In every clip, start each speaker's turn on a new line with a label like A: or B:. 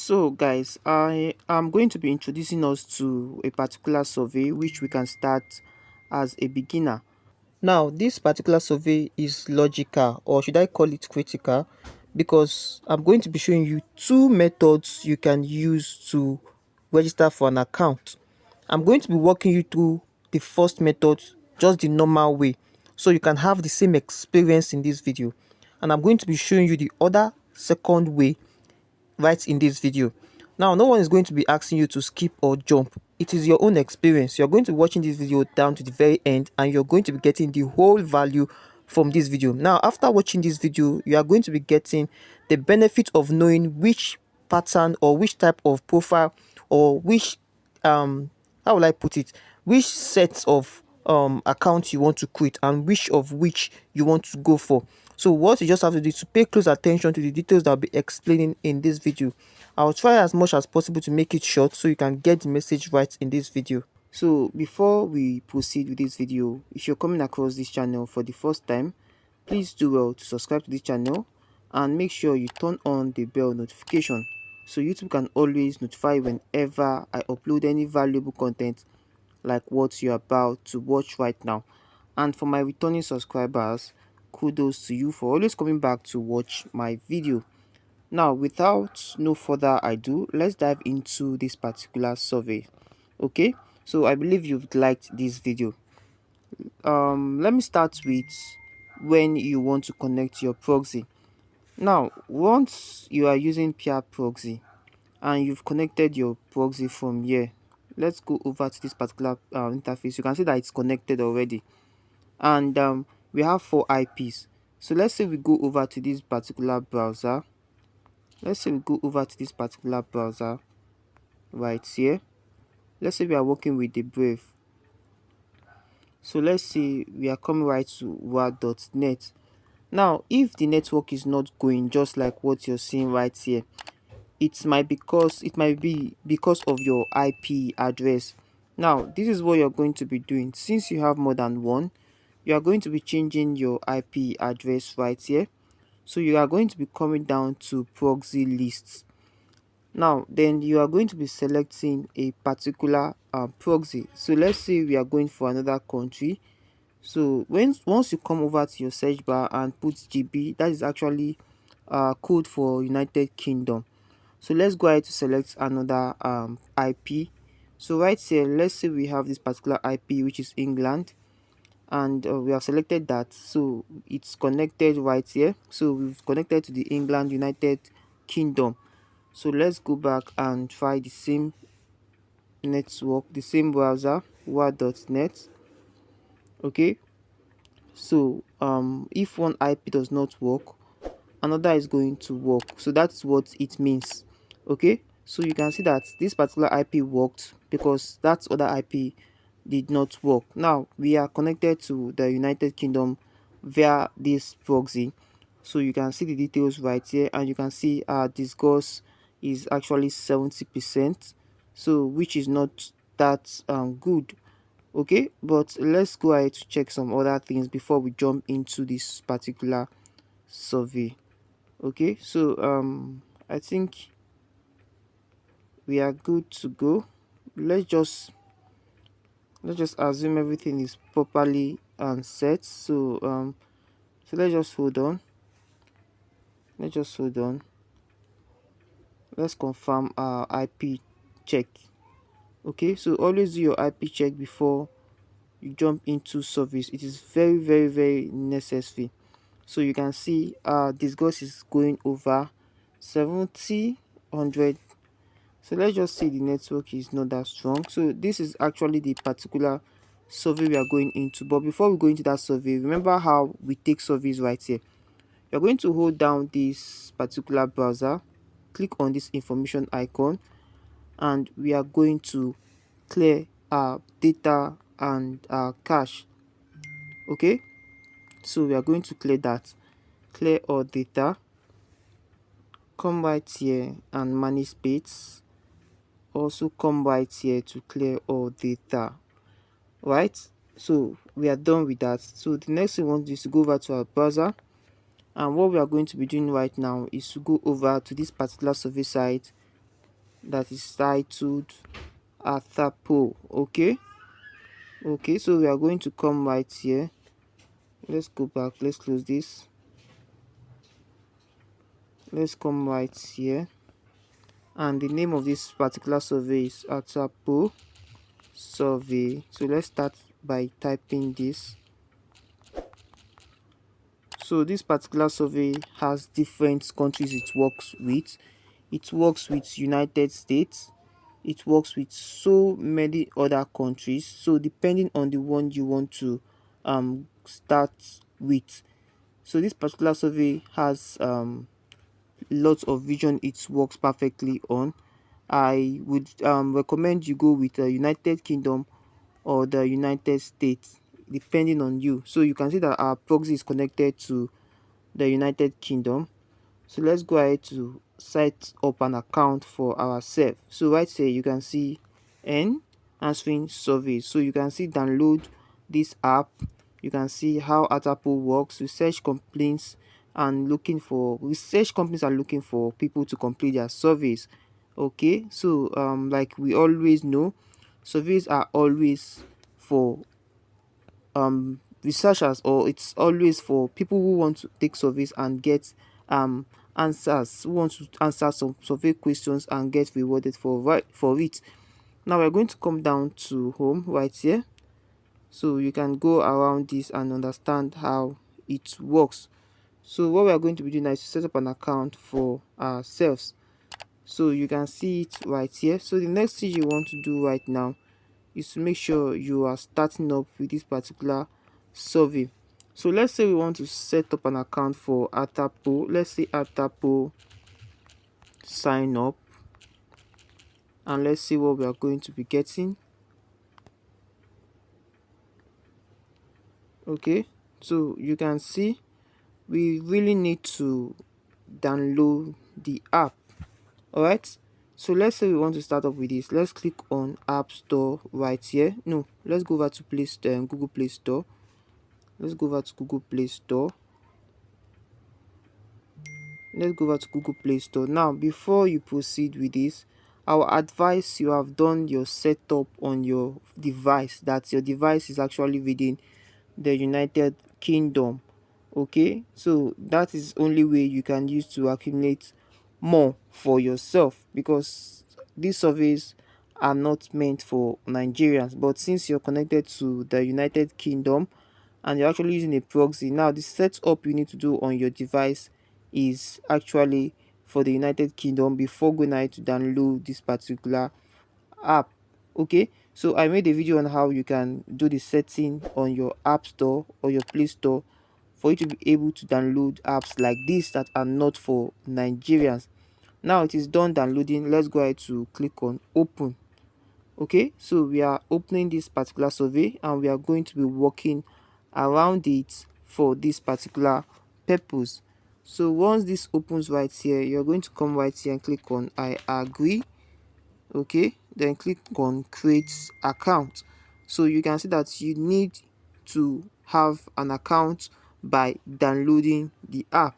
A: So guys, I am going to be introducing us to a particular survey which we can start as a beginner. Now, this particular survey is logical, or should I call it critical, because I'm going to be showing you two methods you can use to register for an account. I'm going to be walking you through the first method, just the normal way, so you can have the same experience in this video. And I'm going to be showing you the other second way right in this video. Now, no one is going to be asking you to skip or jump. It is your own experience. You're going to be watching this video down to the very end, and you're going to be getting the whole value from this video. Now, after watching this video, you are going to be getting the benefit of knowing which pattern or which type of profile or which how will I put it, which sets of accounts you want to create and which of which you want to go for. So what you just have to do is to pay close attention to the details that I'll be explaining in this video. I'll try as much as possible to make it short so you can get the message right in this video. So before we proceed with this video, if you're coming across this channel for the first time, please do well to subscribe to this channel and make sure you turn on the bell notification so YouTube can always notify whenever I upload any valuable content like what you're about to watch right now. And for my returning subscribers, kudos to you for always coming back to watch my video. Now, without no further ado, let's dive into this particular survey. Okay, so I believe you've liked this video. Let me start with when you want to connect your proxy. Now, once you are using peer proxy and you've connected your proxy from here, let's go over to this particular interface. You can see that it's connected already, and we have 4 IPs. So let's say we go over to this particular browser. Right here. Let's say we are working with the Brave. So let's say we are coming right to word.net. Now, if the network is not going just like what you're seeing right here, it might be because of your IP address. Now, this is what you're going to be doing. Since you have more than one, you are going to be changing your IP address right here. So you are going to be coming down to proxy lists. Now, then you are going to be selecting a particular proxy. So let's say we are going for another country. So once you come over to your search bar and put GB, that is actually code for United Kingdom. So let's go ahead to select another IP. So right here, let's say we have this particular IP which is England, and we have selected that, so it's connected right here. So we've connected to the England United Kingdom. So let's go back and try the same network, the same browser, word.net. Okay, so if one IP does not work, another is going to work. So that's what it means. Okay, so you can see that this particular IP worked because that other IP did not work. Now we are connected to the United Kingdom via this proxy, so you can see the details right here, and you can see this discourse is actually 70%, so which is not that good. Okay, but let's go ahead to check some other things before we jump into this particular survey. Okay, so I think we are good to go. Let's just assume everything is properly set. So let's just hold on. Let's confirm our IP check. Okay, so always do your IP check before you jump into service. It is very, very, very necessary. So you can see this ghost is going over 70, 100. So let's just say the network is not that strong. So this is actually the particular survey we are going into. But before we go into that survey, remember how we take surveys right here. You're going to hold down this particular browser, click on this information icon, and we are going to clear our data and our cache. Okay, so we are going to clear all data. Come right here and manage space. Also come right here to clear all data. Right, so we are done with that. So the next thing we want to do is to go over to our browser, and what we are going to be doing right now is to go over to this particular survey site that is titled Athapo. Okay, so we are going to come right here. Let's go back, let's close this. Let's come right here, and the name of this particular survey is Athapo survey. So let's start by typing this. So this particular survey has different countries it works with. It works with United States, it works with so many other countries. So depending on the one you want to start with. So this particular survey has lots of vision it works perfectly on. I would recommend you go with the United Kingdom or the United States, depending on you. So you can see that our proxy is connected to the United Kingdom. So let's go ahead to set up an account for ourselves. So right here you can see N answering surveys. So you can see download this app. You can see how Atapo works. Research companies are looking for people to complete their surveys. Okay, so like we always know, surveys are always for researchers, or it's always for people who want to take surveys and get answers, who want to answer some survey questions and get rewarded for it. Now we're going to come down to home right here, so you can go around this and understand how it works. So what we are going to be doing now is to set up an account for ourselves. So you can see it right here. So the next thing you want to do right now is to make sure you are starting up with this particular survey. So let's say we want to set up an account for Atapo. Let's say Atapo sign up, and let's see what we are going to be getting. Okay, so you can see we really need to download the app. All right, so let's say we want to start up with this. Let's click on App Store right here. No, let's go over to Google Play Store. Let's go over to Google Play Store. Let's go over to Google Play Store. Now before you proceed with this, I will advise you have done your setup on your device, that your device is actually within the United Kingdom. Okay, so that is only way you can use to accumulate more for yourself, because these surveys are not meant for Nigerians. But since you're connected to the United Kingdom and you're actually using a proxy, now the setup you need to do on your device is actually for the United Kingdom before going ahead to download this particular app. Okay, so I made a video on how you can do the setting on your App Store or your Play Store for you to be able to download apps like this that are not for Nigerians. Now it is done downloading. Let's go ahead to click on open. Okay, so we are opening this particular survey and we are going to be working around it for this particular purpose. So once this opens right here, you're going to come right here and click on I agree. Okay, then click on create account. So you can see that you need to have an account by downloading the app.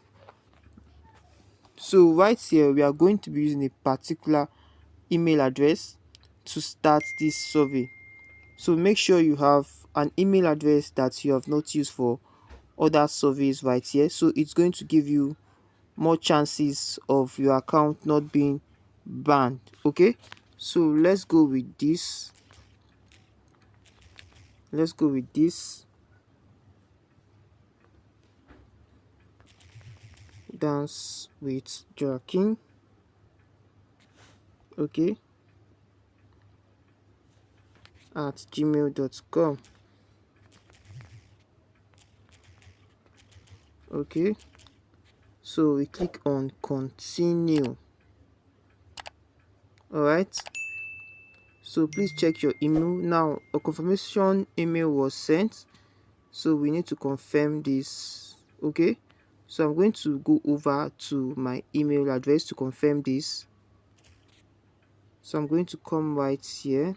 A: So right here we are going to be using a particular email address to start this survey. So make sure you have an email address that you have not used for other surveys right here. So it's going to give you more chances of your account not being banned. Okay, so let's go with this. Let's go with this. Dance with Joaking. Okay, at gmail.com. Okay, so we click on continue. All right, so please check your email. Now a confirmation email was sent, so we need to confirm this. Okay, so I'm going to go over to my email address to confirm this. So I'm going to come right here.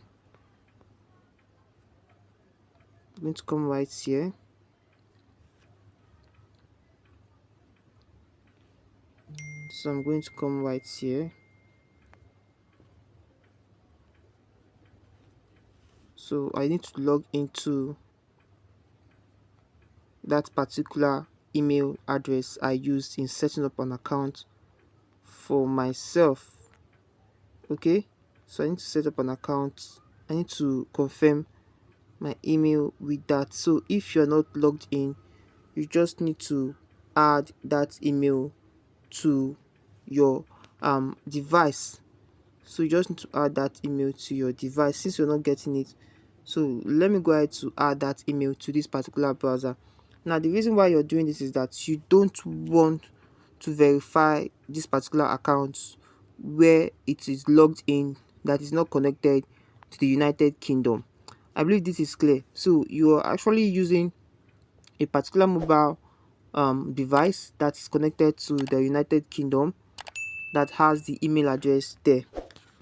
A: I'm going to come right here. So I'm going to come right here. So I need to log into that particular email address I used in setting up an account for myself. Okay, so I need to set up an account. I need to confirm my email with that. So if you're not logged in, you just need to add that email to your device. So you just need to add that email to your device since you're not getting it. So let me go ahead to add that email to this particular browser. Now the reason why you're doing this is that you don't want to verify this particular account where it is logged in that is not connected to the United Kingdom. I believe this is clear. So you are actually using a particular mobile device that is connected to the United Kingdom that has the email address there.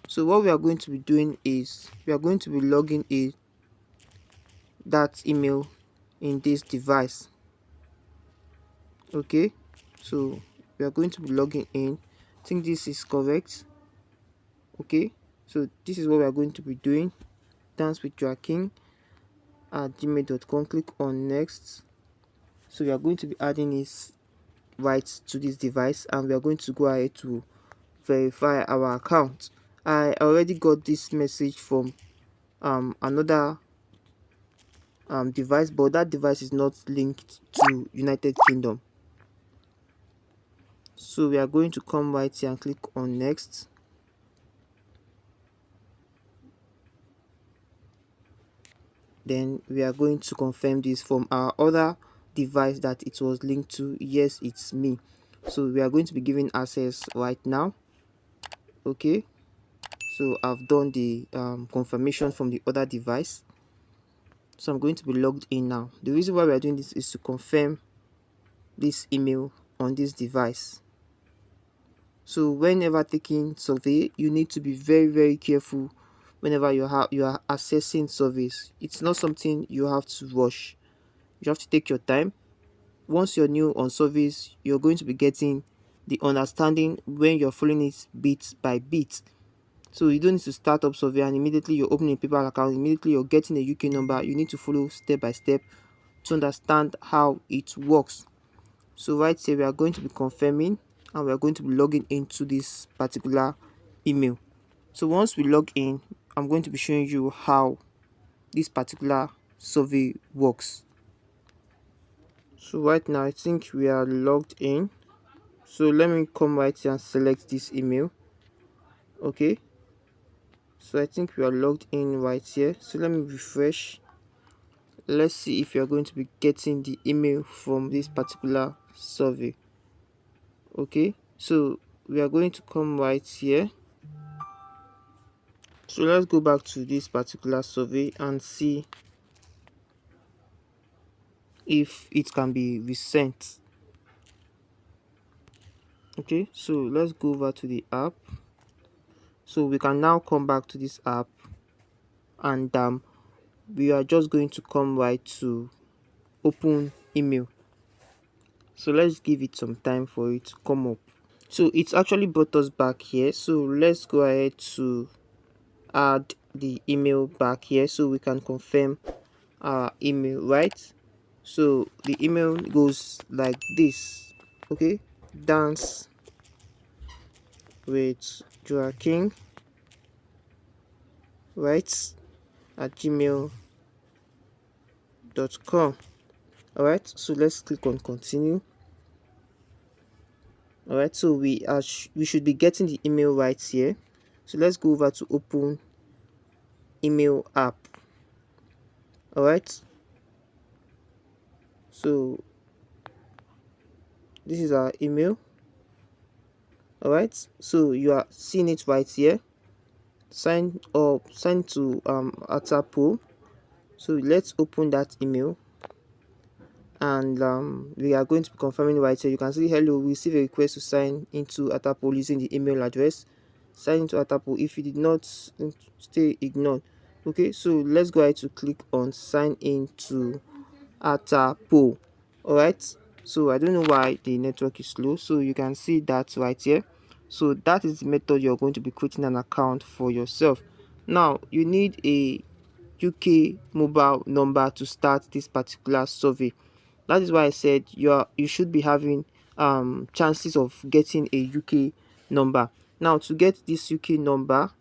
A: So what we are going to be doing is we are going to be logging in that email in this device. Okay, so we are going to be logging in. I think this is correct. Okay, so this is what we are going to be doing. Dance with Joaking at gmail.com. Click on next. So we are going to be adding his rights to this device, and we are going to go ahead to verify our account. I already got this message from another device, but that device is not linked to United Kingdom. So we are going to come right here and click on next. Then we are going to confirm this from our other device that it was linked to. Yes, it's me. So we are going to be giving access right now. Okay, so I've done the confirmation from the other device. So I'm going to be logged in now. The reason why we are doing this is to confirm this email on this device. So whenever taking survey, you need to be very careful whenever you are assessing surveys. It's not something you have to rush. You have to take your time. Once you're new on surveys, you're going to be getting the understanding when you're following it bit by bit. So you don't need to start up survey and immediately you're opening a PayPal account, immediately you're getting a UK number. You need to follow step by step to understand how it works. So right here we are going to be confirming and we are going to be logging into this particular email. So once we log in, I'm going to be showing you how this particular survey works. So right now I think we are logged in. So let me come right here and select this email. Okay, so I think we are logged in right here. So let me refresh. Let's see if you are going to be getting the email from this particular survey. Okay, so we are going to come right here. So let's go back to this particular survey and see if it can be resent. Okay, so let's go over to the app. So we can now come back to this app and we are just going to come right to open email. So let's give it some time for it to come up. So it's actually brought us back here. So let's go ahead to add the email back here so we can confirm our email, right? So the email goes like this. Okay, dance with Joaking, right, at gmail.com. All right, so let's click on continue. All right, so we should be getting the email right here. So let's go over to open email app. All right, so this is our email. All right, so you are seeing it right here. Sign to Atapo. So let's open that email and we are going to be confirming right here. You can see hello, we receive a request to sign into Atapo using the email address. Sign into Atapo. If you did not, stay ignored. Okay, so let's go ahead to click on sign into Atapo. All right, so I don't know why the network is slow, so you can see that right here. So that is the method you're going to be creating an account for yourself. Now you need a UK mobile number to start this particular survey. That is why I said you should be having chances of getting a UK number. Now, to get this UK number,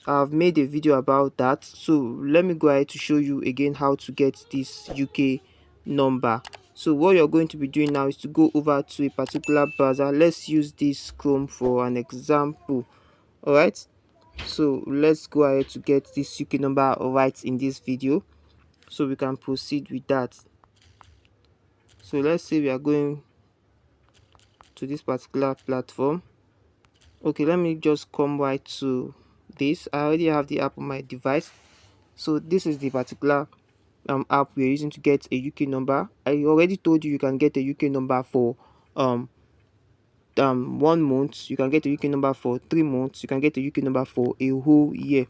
A: I've made a video about that, so let me go ahead to show you again how to get this UK number. So what you're going to be doing now is to go over to a particular browser. Let's use this Chrome for an example. All right, so let's go ahead to get this UK number right in this video so we can proceed with that. So let's say we are going to this particular platform. Okay, let me just come right to this. I already have the app on my device, so this is the particular app we're using to get a UK number. I already told you can get a UK number for 1 month, you can get a UK number for 3 months, you can get a UK number for a whole year,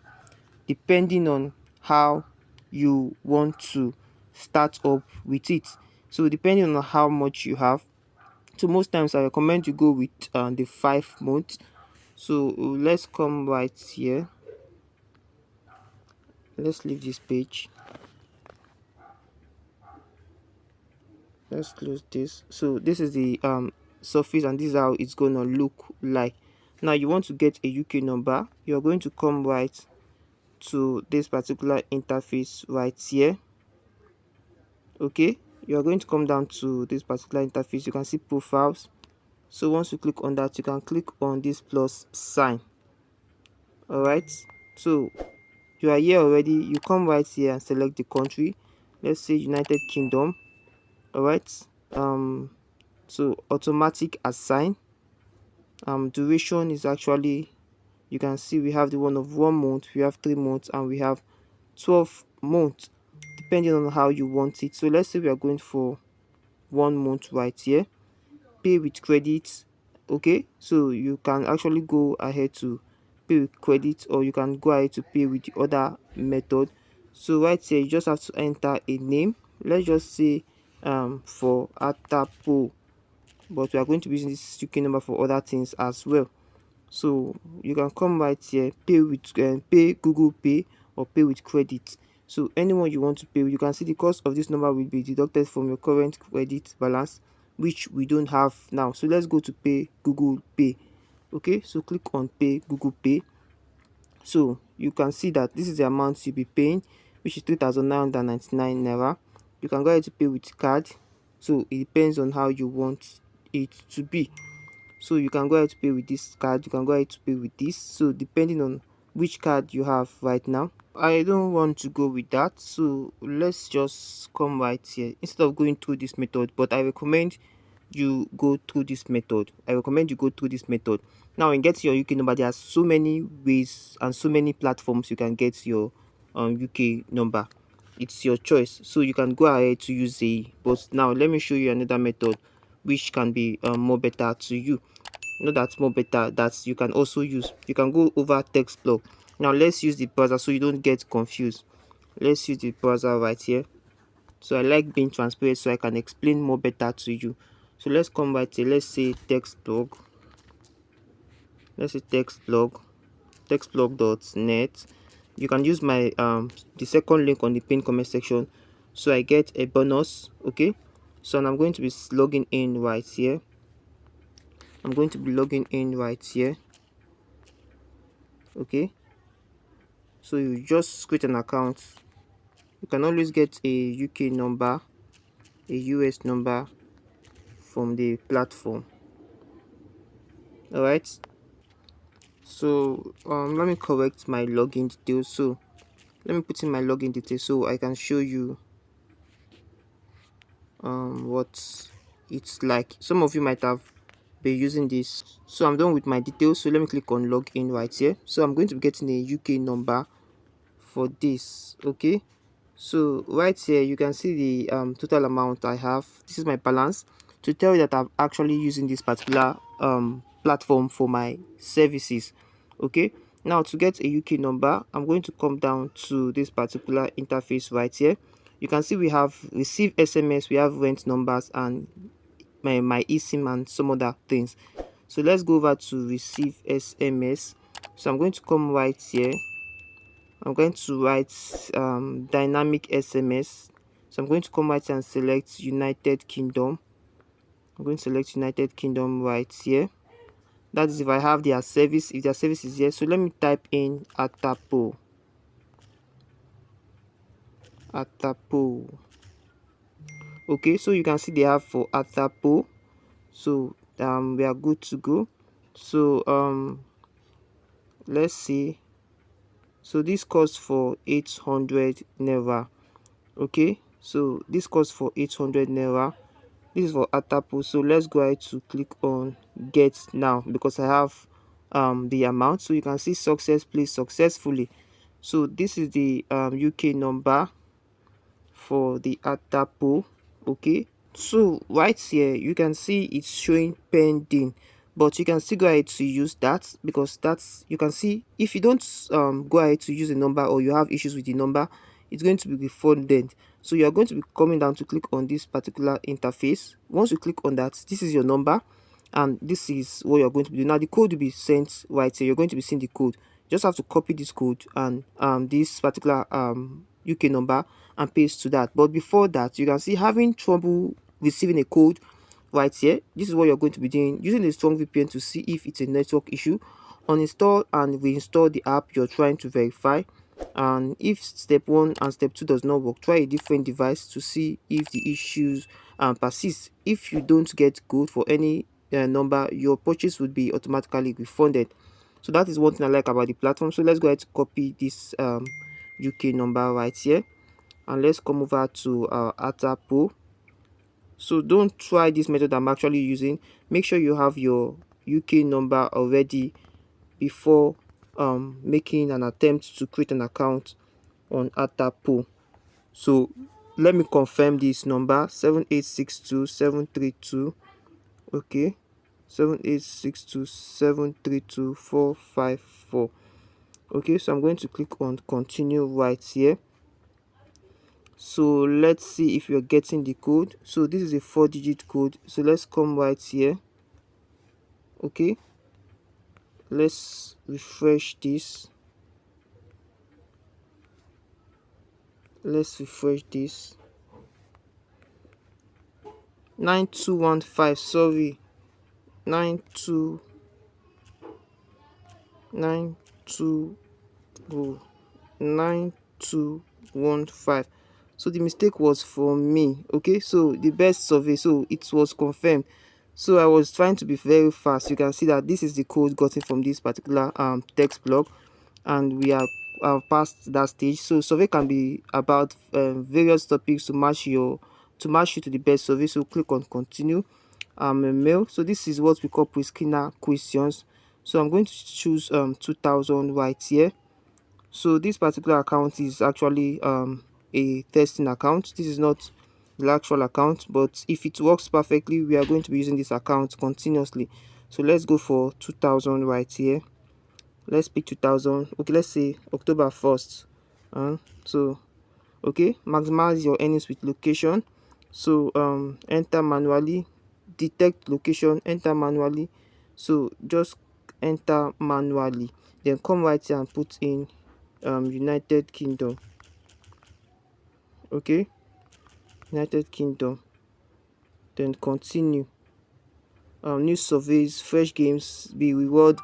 A: depending on how you want to start up with it. So depending on how much you have, so most times I recommend you go with the 5 months. So let's come right here. Let's leave this page. Let's close this. So this is the surface, and this is how it's gonna look like. Now you want to get a UK number, you're going to come right to this particular interface right here. Okay, you're going to come down to this particular interface. You can see profiles. So once you click on that, you can click on this plus sign. All right, so you are here already. You come right here and select the country. Let's say United Kingdom. All right, so automatic assign. Duration is actually, you can see we have the one of 1 month, we have 3 months, and we have 12 months, depending on how you want it. So let's say we are going for 1 month right here. Pay with credit. Okay, so you can actually go ahead to pay with credit, or you can go ahead to pay with the other method. So right here, you just have to enter a name. Let's just say for Atapo, but we are going to be using this UK number for other things as well. So you can come right here, pay with pay Google Pay or pay with credit. So anyone you want to pay with, you can see the cost of this number will be deducted from your current credit balance, which we don't have now. So let's go to pay Google Pay. Okay, so click on pay Google Pay. So you can see that this is the amount you'll be paying, which is 3,999 naira. You can go ahead to pay with card, so it depends on how you want it to be. So you can go ahead to pay with this card, you can go ahead to pay with this, so depending on which card you have right now. I don't want to go with that, so let's just come right here instead of going through this method. But I recommend you go through this method. Now, in getting your UK number, there are so many ways and so many platforms you can get your UK number. It's your choice, so you can go ahead to use a. But now let me show you another method which can be more better to you. Not that's more better, that you can also use. You can go over text blog. Now let's use the browser so you don't get confused. Let's use the browser right here. So I like being transparent so I can explain more better to you. So let's come right here. Let's say text blog. Let's say text blog, textblog.net. You can use my the second link on the pinned comment section, so I get a bonus. Okay, so I'm going to be logging in right here. Okay, so you just create an account. You can always get a UK number, a US number from the platform. All right, so let me correct my login details. So let me put in my login details so I can show you what it's like. Some of you might have been using this. So I'm done with my details, so let me click on login right here. So I'm going to be getting a UK number for this. Okay, so right here you can see the total amount I have. This is my balance to tell you that I'm actually using this particular platform for my services. Okay, now to get a UK number, I'm going to come down to this particular interface right here. You can see we have receive SMS, we have rent numbers, and my eSIM and some other things. So let's go over to receive SMS. So I'm going to come right here. I'm going to write dynamic SMS. So I'm going to come right and select United Kingdom. I'm going to select United Kingdom right here. That is if I have their service, if their service is here. So let me type in Atapo. Atapo. Okay, so you can see they have for Atapo. So we are good to go. So let's see. So this costs for 800 naira. Okay, so this costs for 800 naira. This is for Atapo. So let's go ahead to click on get now because I have the amount. So you can see success placed successfully. So this is the UK number for the Atapo. Okay, so right here you can see it's showing pending, but you can still go ahead to use that because that's, you can see if you don't go ahead to use a number or you have issues with the number, it's going to be refunded. So you're going to be coming down to click on this particular interface. Once you click on that, this is your number and this is what you're going to be doing. Now the code will be sent right here. You're going to be seeing the code. You just have to copy this code and this particular UK number and paste to that. But before that, you can see having trouble receiving a code right here. This is what you're going to be doing, using a strong VPN to see if it's a network issue. Uninstall and reinstall the app you're trying to verify, and if step 1 and step 2 does not work, try a different device to see if the issues persist. If you don't get code for any number, your purchase would be automatically refunded. So that is one thing I like about the platform. So let's go ahead to copy this UK number right here and let's come over to Atapo. So don't try this method I'm actually using. Make sure you have your UK number already before making an attempt to create an account on Atapo. So let me confirm this number: 7862732. Okay, 7862732 454. Okay, so I'm going to click on continue right here. So let's see if you're getting the code. So this is a 4-digit code. So let's come right here. Okay, let's refresh this. Let's refresh this. 9215. Sorry, 9215. So the mistake was for me. Okay, so the best survey, so it was confirmed. So I was trying to be very fast. You can see that this is the code gotten from this particular text block, and we are past that stage. So survey can be about various topics to match you to the best survey. So click on continue. A mail. So this is what we call pre-screener questions. So I'm going to choose 2000 right here. So this particular account is actually a testing account. This is not the actual account, but if it works perfectly, we are going to be using this account continuously. So let's go for 2000 right here. Let's pick 2000. Okay, let's say October 1st. So okay, maximize your earnings with location. So enter manually, detect location, enter manually. So just enter manually, then come right here and put in United Kingdom. Okay, United Kingdom, then continue. New surveys, fresh games, be reward.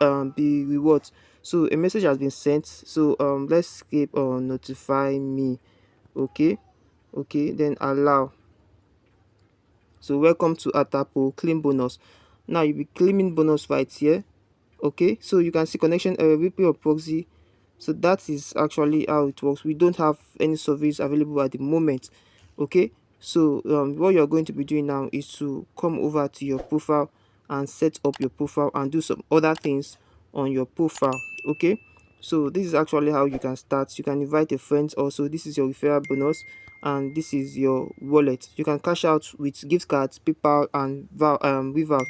A: So a message has been sent. So let's skip on notify me. Okay, okay, then allow. So welcome to Atapo, claim bonus. Now you'll be claiming bonus right here. Okay, so you can see connection error, replay or proxy. So that is actually how it works. We don't have any surveys available at the moment. Okay, so what you're going to be doing now is to come over to your profile and set up your profile and do some other things on your profile. Okay, so this is actually how you can start. You can invite a friend also. This is your referral bonus and this is your wallet. You can cash out with gift cards, PayPal and Revolut.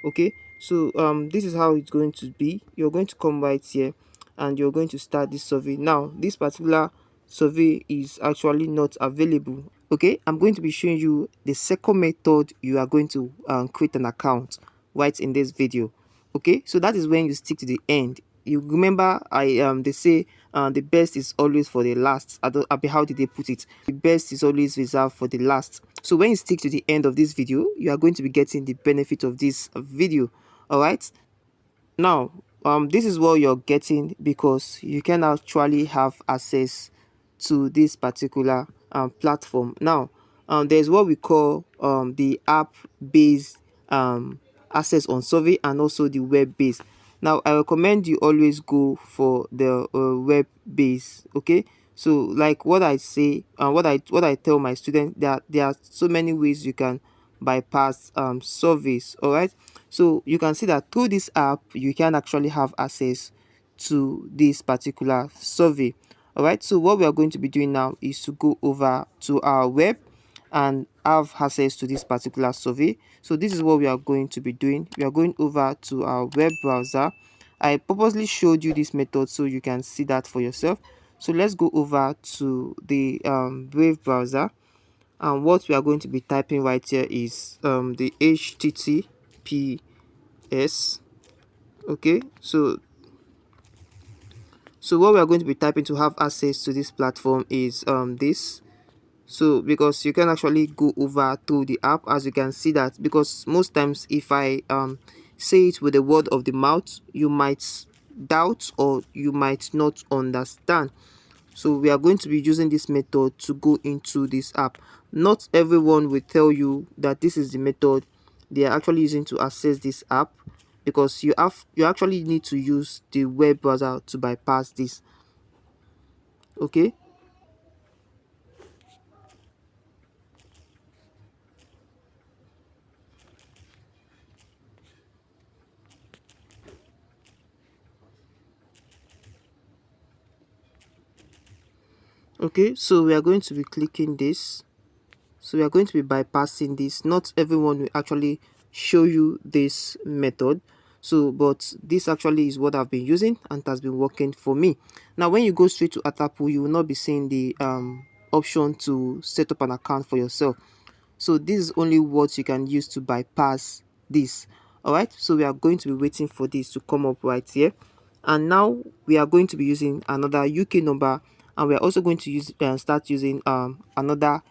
A: Okay, so this is how it's going to be. You're going to come right here and you're going to start this survey. Now this particular survey is actually not available. Okay, I'm going to be showing you the second method you are going to create an account right in this video. Okay, so that is when you stick to the end. you remember they say the best is always for the last. How did they put it? The best is always reserved for the last. So when you stick to the end of this video, you are going to be getting the benefit of this video. All right. Now, this is what you're getting because you can actually have access to this particular platform. Now, there's what we call the app-based access on survey and also the web-based. Now, I recommend you always go for the web-based. Okay, so like what I say, what I tell my students, that there are so many ways you can bypass surveys. All right, so you can see that through this app you can actually have access to this particular survey. All right, so what we are going to be doing now is to go over to our web and have access to this particular survey. So this is what we are going to be doing. We are going over to our web browser. I purposely showed you this method so you can see that for yourself. So let's go over to the Brave browser, and what we are going to be typing right here is the HTTPS. Okay, so what we are going to be typing to have access to this platform is this. So because you can actually go over to the app, as you can see that, because most times if I say it with the word of the mouth, you might doubt or you might not understand. So we are going to be using this method to go into this app. Not everyone will tell you that this is the method they are actually using to access this app, because you actually need to use the web browser to bypass this. Okay, okay, so we are going to be clicking this. So we are going to be bypassing this. Not everyone will actually show you this method. So, but this actually is what I've been using and it has been working for me. Now, when you go straight to Atapu, you will not be seeing the option to set up an account for yourself. So this is only what you can use to bypass this. All right, so we are going to be waiting for this to come up right here. And now we are going to be using another UK number, and we are also going to use start using another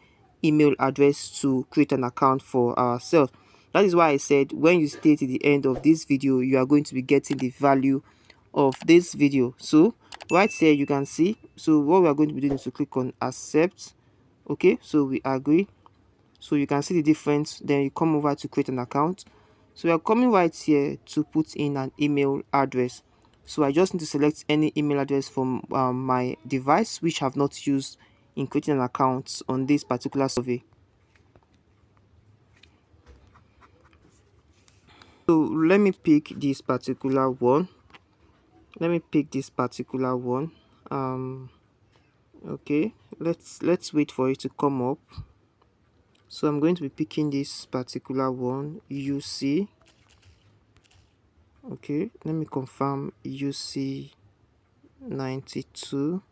A: email address to create an account for ourselves. That is why I said when you stay to the end of this video, you are going to be getting the value of this video. So right here you can see, so what we are going to be doing is to click on accept. Okay, so we agree. So you can see the difference. Then you come over to create an account. So we are coming right here to put in an email address. So I just need to select any email address from my device which I have not used in creating an account on this particular survey. So let me pick this particular one. Okay, let's wait for it to come up. So I'm going to be picking this particular one, UC. Okay, let me confirm UC 92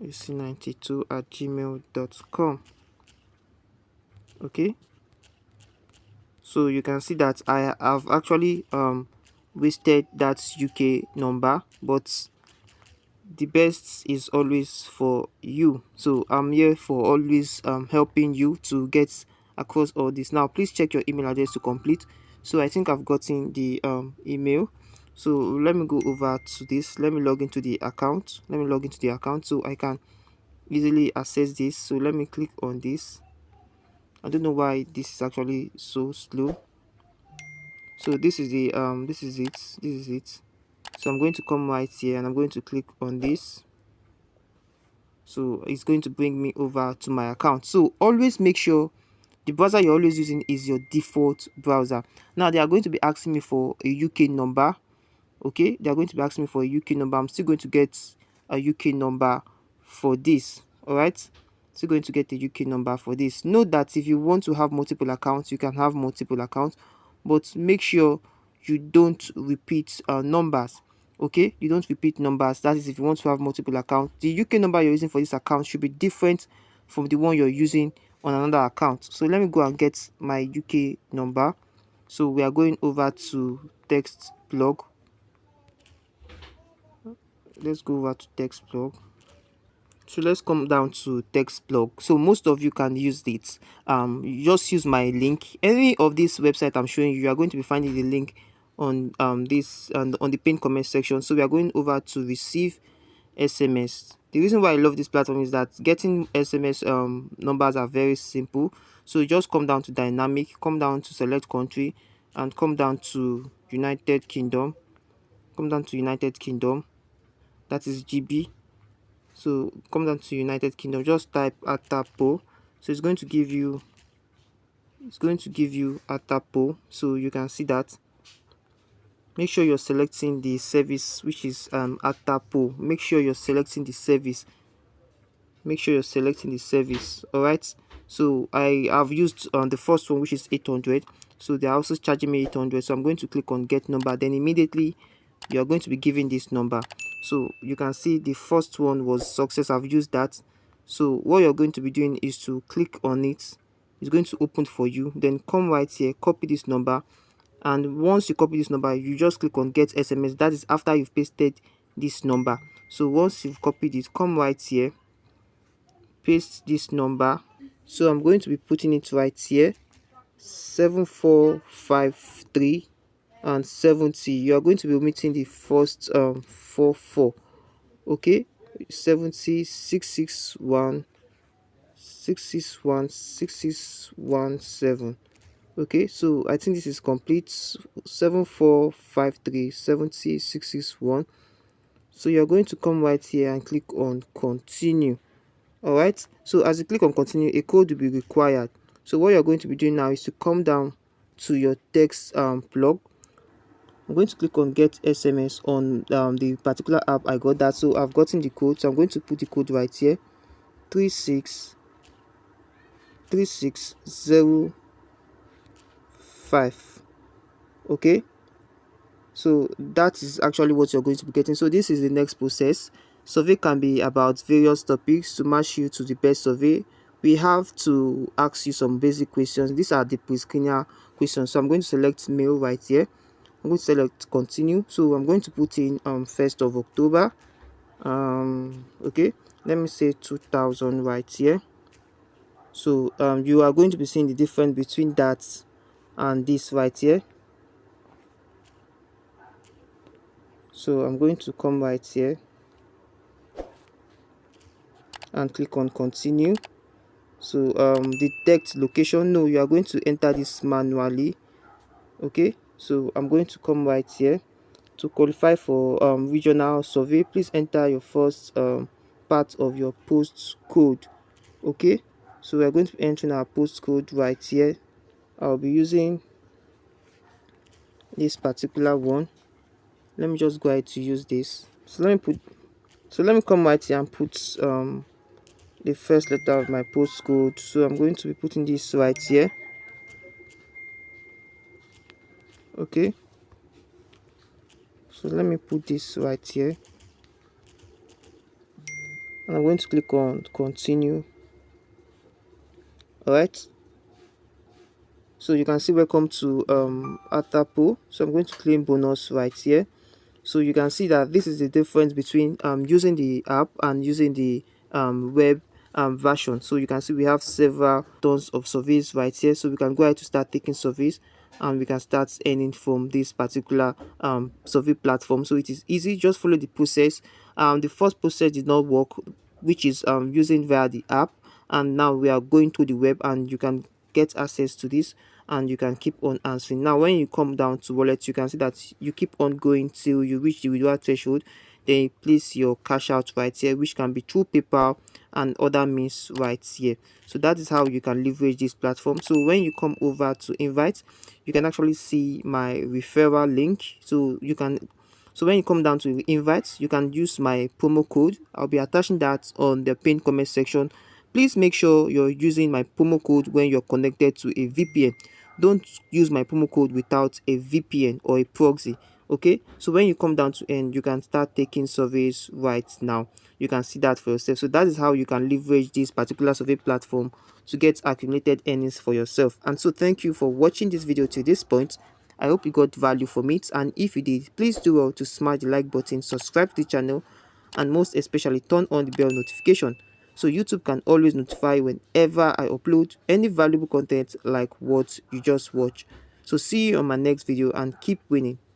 A: uc92 at gmail.com. Okay, so you can see that I have actually wasted that UK number, but the best is always for you. So I'm here for always helping you to get across all this. Now please check your email address to complete. So I think I've gotten the email. So let me go over to this. Let me log into the account. So I can easily access this. So let me click on this. I don't know why this is actually so slow. So this is the this is it. So I'm going to come right here and I'm going to click on this. So it's going to bring me over to my account. So always make sure the browser you're always using is your default browser. Now they are going to be asking me for a UK number. Okay, they are going to be asking me for a UK number. I'm still going to get a UK number for this. All right, still going to get a UK number for this. Note that if you want to have multiple accounts, you can have multiple accounts, but make sure you don't repeat numbers. Okay, you don't repeat numbers. That is if you want to have multiple accounts. The UK number you're using for this account should be different from the one you're using on another account. So let me go and get my UK number. So we are going over to text blog. let's go over to text blog. So let's come down to text blog. So most of you can use it. You just use my link. Any of this website I'm showing you, you are going to be finding the link on this and on the pinned comment section. So we are going over to receive SMS. The reason why I love this platform is that getting SMS numbers are very simple. So you just come down to dynamic, come down to select country, and come down to United Kingdom. Come down to United Kingdom. That is GB. So come down to United Kingdom, just type Atapo. So it's going to give you Atapo. So you can see that. Make sure you're selecting the service, which is Atapo. Make sure you're selecting the service. Make sure you're selecting the service. All right. So I have used the first one, which is 800. So they're also charging me 800. So I'm going to click on get number. Then immediately you are going to be given this number. So you can see the first one was success. I've used that. So what you're going to be doing is to click on it. It's going to open for you. Then come right here, copy this number, and once you copy this number, you just click on get SMS. That is after you've pasted this number. So once you've copied it, come right here, paste this number. So I'm going to be putting it right here, 7453 and 70. You are going to be omitting the first 44. Okay, 70 661 661 6617. Okay, so I think this is complete. 7453 70 661. So you're going to come right here and click on continue. All right, so as you click on continue, a code will be required. So what you're going to be doing now is to come down to your text blog. I'm going to click on get SMS on the particular app I got that. So I've gotten the code, so I'm going to put the code right here, 3636005. okay, so that is actually what you're going to be getting. So this is the next process. Survey can be about various topics. To match you to the best survey, we have to ask you some basic questions. These are the pre-screener questions. So I'm going to select mail right here. I'm going to select continue. So I'm going to put in 1st of October. Okay, let me say 2000 right here. So you are going to be seeing the difference between that and this right here. So I'm going to come right here and click on continue. So detect location, no, you are going to enter this manually. Okay, so I'm going to come right here. To qualify for regional survey, please enter your first part of your postcode. Okay, so we're going to be entering our postcode right here. I'll be using this particular one. Let me just go ahead to use this. So let me come right here and put the first letter of my postcode. So I'm going to be putting this right here. Okay, so let me put this right here, and I'm going to click on continue. All right, so you can see welcome to Atapo. So I'm going to claim bonus right here. So you can see that this is the difference between using the app and using the web version. So you can see we have several tons of surveys right here. So we can go ahead to start taking surveys, and we can start earning from this particular survey platform. So it is easy, just follow the process. The first process did not work, which is using via the app, and now we are going to the web, and you can get access to this, and you can keep on answering. Now when you come down to wallet, you can see that you keep on going till you reach the withdrawal threshold. Then you place your cash out right here, which can be through PayPal and other means right here. So that is how you can leverage this platform. So when you come over to invite, you can actually see my referral link. So when you come down to invite, you can use my promo code. I'll be attaching that on the pinned comment section. Please make sure you're using my promo code when you're connected to a VPN. Don't use my promo code without a VPN or a proxy. Okay, so when you come down to end, you can start taking surveys right now. You can see that for yourself. So that is how you can leverage this particular survey platform to get accumulated earnings for yourself. And so thank you for watching this video to this point. I hope you got value from it, and if you did, please do well to smash the like button, subscribe to the channel, and most especially turn on the bell notification so YouTube can always notify whenever I upload any valuable content like what you just watched. So see you on my next video and keep winning.